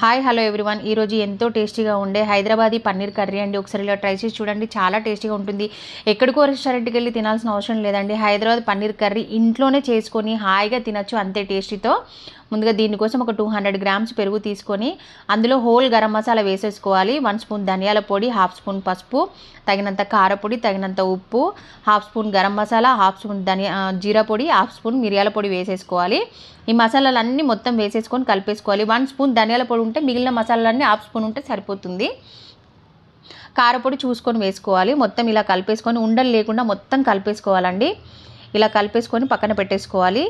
Hi hello everyone ఈరోజు ఎంతో టేస్టీగా ఉండే హైదరాబాదీ పన్నీర్ కర్రీ అండి. ఒకసారి ఇలా ట్రై చేసి చూడండి, చాలా టేస్టీగా ఉంటుంది. ఎక్కడికో రెస్టారెంట్కి వెళ్ళి తినాల్సిన అవసరం లేదండి. హైదరాబాద్ పన్నీర్ కర్రీ ఇంట్లోనే చేసుకొని హాయిగా తినచ్చు అంతే టేస్టీతో. ముందుగా దీనికోసం ఒక 200 గ్రామ్స్ పెరుగు తీసుకొని అందులో హోల్ గరం మసాలా వేసేసుకోవాలి. 1 స్పూన్ ధనియాల పొడి, 1/2 స్పూన్ పసుపు, తగినంత కారపొడి, తగినంత ఉప్పు, 1/2 స్పూన్ గరం మసాలా, 1/2 స్పూన్ జీరా పొడి, 1/2 స్పూన్ మిరియాల పొడి వేసేసుకోవాలి. ఈ మసాలాలన్నీ మొత్తం వేసేసుకొని కలిపేసుకోవాలి. 1 స్పూన్ ధనియాల పొడి ఉంటే మిగిలిన మసాలాలన్నీ 1/2 స్పూన్ ఉంటే సరిపోతుంది. కారపొడి చూసుకొని వేసుకోవాలి. మొత్తం ఇలా కలిపేసుకొని ఉండలు లేకుండా మొత్తం కలిపేసుకోవాలండి. ఇలా కలిపేసుకొని పక్కన పెట్టేసుకోవాలి.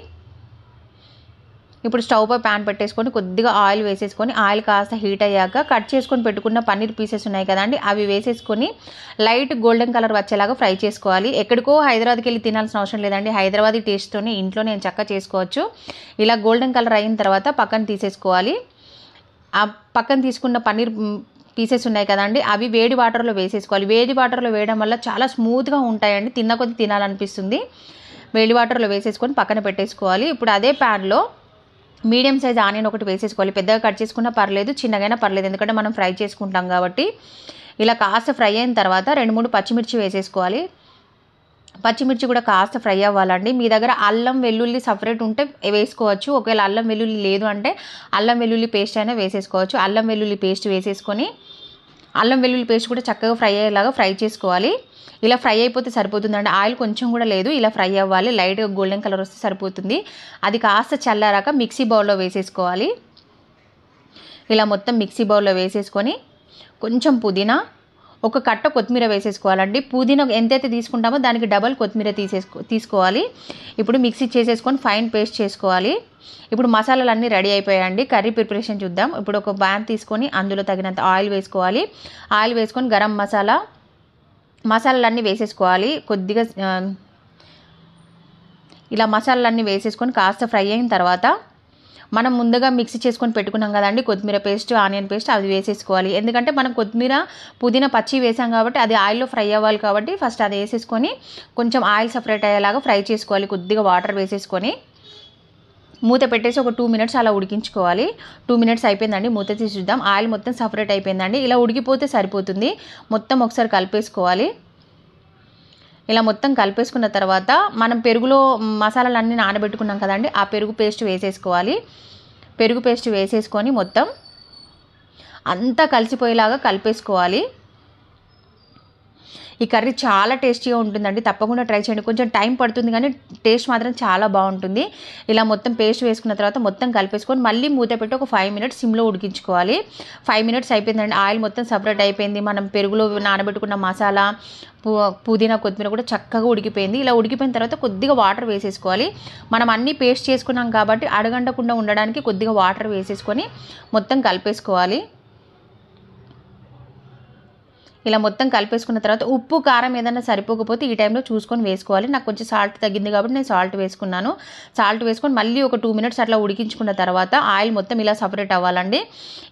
ఇప్పుడు స్టవ్ పై ప్యాన్ పెట్టేసుకొని కొద్దిగా ఆయిల్ వేసేసుకొని ఆయిల్ కాస్త హీట్ అయ్యాక కట్ చేసుకొని పెట్టుకున్న పన్నీర్ పీసెస్ ఉన్నాయి కదండి, అవి వేసేసుకొని లైట్ గోల్డెన్ కలర్ వచ్చేలాగా ఫ్రై చేసుకోవాలి. ఎక్కడికో హైదరాబాద్కి వెళ్ళి తినాల్సిన అవసరం లేదండి. హైదరాబాదీ టేస్ట్తోనే ఇంట్లో నేను చక్కగా చేసుకోవచ్చు. ఇలా గోల్డెన్ కలర్ అయిన తర్వాత పక్కన తీసేసుకోవాలి. ఆ పక్కన తీసుకున్న పన్నీర్ పీసెస్ ఉన్నాయి కదండి, అవి వేడి వాటర్లో వేసేసుకోవాలి. వేడి వాటర్లో వేయడం వల్ల చాలా స్మూత్గా ఉంటాయండి, తిన్న కొద్ది తినాలనిపిస్తుంది. వేడి వాటర్లో వేసేసుకొని పక్కన పెట్టేసుకోవాలి. ఇప్పుడు అదే ప్యాన్లో మీడియం సైజ్ ఆనియన్ ఒకటి వేసేసుకోవాలి. పెద్దగా కట్ చేసుకున్నా పర్లేదు, చిన్నగైనా పర్లేదు, ఎందుకంటే మనం ఫ్రై చేసుకుంటాం కాబట్టి. ఇలా కాస్త ఫ్రై అయిన తర్వాత 2-3 పచ్చిమిర్చి వేసేసుకోవాలి. పచ్చిమిర్చి కూడా కాస్త ఫ్రై అవ్వాలండి. మీ దగ్గర అల్లం వెల్లుల్లి సపరేట్ ఉంటే వేసుకోవచ్చు. ఒకవేళ అల్లం వెల్లుల్లి లేదు అంటే అల్లం వెల్లుల్లి పేస్ట్ అయినా వేసేసుకోవచ్చు. అల్లం వెల్లుల్లి పేస్ట్ వేసేసుకొని అల్లం వెల్లుల్లి పేస్ట్ కూడా చక్కగా ఫ్రై అయ్యేలాగా ఫ్రై చేసుకోవాలి. ఇలా ఫ్రై అయిపోతే సరిపోతుందండి. ఆయిల్ కొంచెం కూడా లేదు, ఇలా ఫ్రై అవ్వాలి. లైట్గా గోల్డెన్ కలర్ వస్తే సరిపోతుంది. అది కాస్త చల్లారాక మిక్సీ బౌల్లో వేసేసుకోవాలి. ఇలా మొత్తం మిక్సీ బౌల్లో వేసేసుకొని కొంచెం పుదీనా, ఒక కట్ట కొత్తిమీర వేసేసుకోవాలండి. పుదీనా ఎంతైతే తీసుకుంటామో దానికి డబల్ కొత్తిమీర తీసుకోవాలి. ఇప్పుడు మిక్సీ చేసేసుకొని ఫైన్ పేస్ట్ చేసుకోవాలి. ఇప్పుడు మసాలాలన్నీ రెడీ అయిపోయాయండి. కర్రీ ప్రిపరేషన్ చూద్దాం. ఇప్పుడు ఒక ప్యాన్ తీసుకొని అందులో తగినంత ఆయిల్ వేసుకోవాలి. ఆయిల్ వేసుకొని గరం మసాలాలన్నీ వేసేసుకోవాలి. కొద్దిగా ఇలా మసాలాలన్నీ వేసేసుకొని కాస్త ఫ్రై అయిన తర్వాత మనం ముందుగా మిక్సీ చేసుకొని పెట్టుకున్నాం కదండి, కొత్తిమీర పేస్ట్, ఆనియన్ పేస్ట్, అది వేసేసుకోవాలి. ఎందుకంటే మనం కొత్తిమీర పుదీనా పచ్చి వేసాం కాబట్టి అది ఆయిల్లో ఫ్రై అవ్వాలి కాబట్టి ఫస్ట్ అది వేసేసుకొని కొంచెం ఆయిల్ సపరేట్ అయ్యేలాగా ఫ్రై చేసుకోవాలి. కొద్దిగా వాటర్ వేసేసుకొని మూత పెట్టేసి ఒక 2 మినిట్స్ అలా ఉడికించుకోవాలి. 2 మినిట్స్ అయిపోయిందండి, మూత తీసి చూద్దాం. ఆయిల్ మొత్తం సపరేట్ అయిపోయిందండి. ఇలా ఉడికిపోతే సరిపోతుంది. మొత్తం ఒకసారి కలిపేసుకోవాలి. ఇలా మొత్తం కలిపేసుకున్న తర్వాత మనం పెరుగులో మసాలాలన్నీ నానబెట్టుకున్నాం కదండి, ఆ పెరుగు పేస్ట్ వేసేసుకోవాలి. పెరుగు పేస్ట్ వేసేసుకొని మొత్తం అంతా కలిసిపోయేలాగా కలిపేసుకోవాలి. ఈ కర్రీ చాలా టేస్టీగా ఉంటుందండి, తప్పకుండా ట్రై చేయండి. కొంచెం టైం పడుతుంది కానీ టేస్ట్ మాత్రం చాలా బాగుంటుంది. ఇలా మొత్తం పేస్ట్ వేసుకున్న తర్వాత మొత్తం కలిపేసుకొని మళ్ళీ మూత పెట్టి ఒక 5 మినిట్స్ సిమ్లో ఉడికించుకోవాలి. 5 మినిట్స్ అయిపోయిందండి. ఆయిల్ మొత్తం సపరేట్ అయిపోయింది. మనం పెరుగులో నానబెట్టుకున్న మసాలా, పుదీనా, కొత్తిమీర కూడా చక్కగా ఉడికిపోయింది. ఇలా ఉడికిపోయిన తర్వాత కొద్దిగా వాటర్ వేసేసుకోవాలి. మనం అన్నీ పేస్ట్ చేసుకున్నాం కాబట్టి అడగంటకుండా ఉండడానికి కొద్దిగా వాటర్ వేసేసుకొని మొత్తం కలిపేసుకోవాలి. ఇలా మొత్తం కలిపేసుకున్న తర్వాత ఉప్పు, కారం ఏదైనా సరిపోకపోతే ఈ టైంలో చూసుకొని వేసుకోవాలి. నాకు కొంచెం సాల్ట్ తగ్గింది కాబట్టి నేను సాల్ట్ వేసుకున్నాను. సాల్ట్ వేసుకొని మళ్ళీ ఒక 2 మినిట్స్ అట్లా ఉడికించుకున్న తర్వాత ఆయిల్ మొత్తం ఇలా సపరేట్ అవ్వాలండి.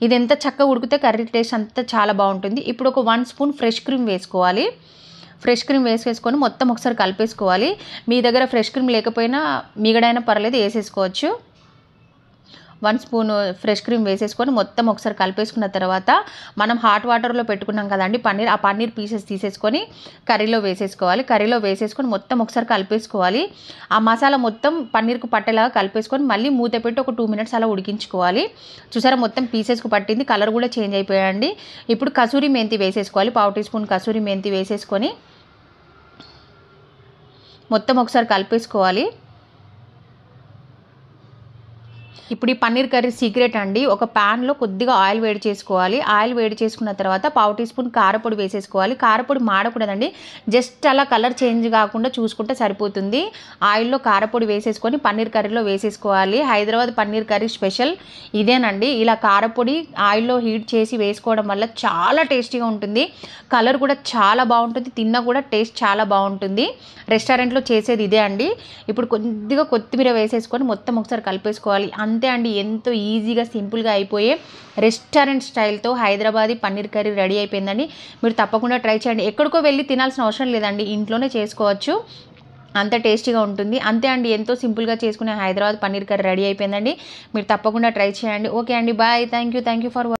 ఇది ఎంత చక్కగా ఉడికితే కర్రీ టేస్ట్ అంతా చాలా బాగుంటుంది. ఇప్పుడు ఒక 1 స్పూన్ ఫ్రెష్ క్రీమ్ వేసుకోవాలి. ఫ్రెష్ క్రీమ్ వేసేసుకొని మొత్తం ఒకసారి కలిపేసుకోవాలి. మీ దగ్గర ఫ్రెష్ క్రీమ్ లేకపోయినా మిగడైనా పర్లేదు, వేసేసుకోవచ్చు. 1 స్పూన్ ఫ్రెష్ క్రీమ్ వేసేసుకొని మొత్తం ఒకసారి కలిపేసుకున్న తర్వాత మనం హాట్ వాటర్లో పెట్టుకున్నాం కదండి పన్నీర్, ఆ పన్నీర్ పీసెస్ తీసేసుకొని కర్రీలో వేసేసుకోవాలి. కర్రీలో వేసేసుకొని మొత్తం ఒకసారి కలిపేసుకోవాలి. ఆ మసాలా మొత్తం పన్నీర్కు పట్టేలాగా కలిపేసుకొని మళ్ళీ మూత పెట్టి ఒక 2 మినిట్స్ అలా ఉడికించుకోవాలి. చూసారా, మొత్తం పీసెస్కు పట్టింది, కలర్ కూడా చేంజ్ అయిపోయాయండి. ఇప్పుడు కసూరి మెంతి వేసేసుకోవాలి. 1/2 టీ స్పూన్ కసూరి మెంతి వేసేసుకొని మొత్తం ఒకసారి కలిపేసుకోవాలి. ఇప్పుడు ఈ పన్నీర్ కర్రీ సీక్రెట్ అండి. ఒక ప్యాన్లో కొద్దిగా ఆయిల్ వేడి చేసుకోవాలి. ఆయిల్ వేడి చేసుకున్న తర్వాత 1/2 టీ స్పూన్ కారపొడి వేసేసుకోవాలి. కారపొడి మాడకూడదండి, జస్ట్ అలా కలర్ చేంజ్ కాకుండా చూసుకుంటే సరిపోతుంది. ఆయిల్లో కారపొడి వేసేసుకొని పన్నీర్ కర్రీలో వేసేసుకోవాలి. హైదరాబాద్ పన్నీర్ కర్రీ స్పెషల్ ఇదేనండి. ఇలా కారపొడి ఆయిల్లో హీట్ చేసి వేసుకోవడం వల్ల చాలా టేస్టీగా ఉంటుంది. కలర్ కూడా చాలా బాగుంటుంది, తిన్నా కూడా టేస్ట్ చాలా బాగుంటుంది. రెస్టారెంట్లో చేసేది ఇదే అండి. ఇప్పుడు కొద్దిగా కొత్తిమీర వేసేసుకొని మొత్తం ఒకసారి కలిపేసుకోవాలి. అంతే అండి, ఎంతో ఈజీగా సింపుల్గా అయిపోయే రెస్టారెంట్ స్టైల్తో హైదరాబాదీ పన్నీర్ కర్రీ రెడీ అయిపోయిందండి. మీరు తప్పకుండా ట్రై చేయండి. ఎక్కడికో వెళ్ళి తినాల్సిన అవసరం లేదండి, ఇంట్లోనే చేసుకోవచ్చు. అంత టేస్టీగా ఉంటుంది. అంతే అండి, ఎంతో సింపుల్గా చేసుకునే హైదరాబాద్ పన్నీర్ కర్రీ రెడీ అయిపోయిందండి. మీరు తప్పకుండా ట్రై చేయండి. ఓకే అండి, బాయ్. Thank you for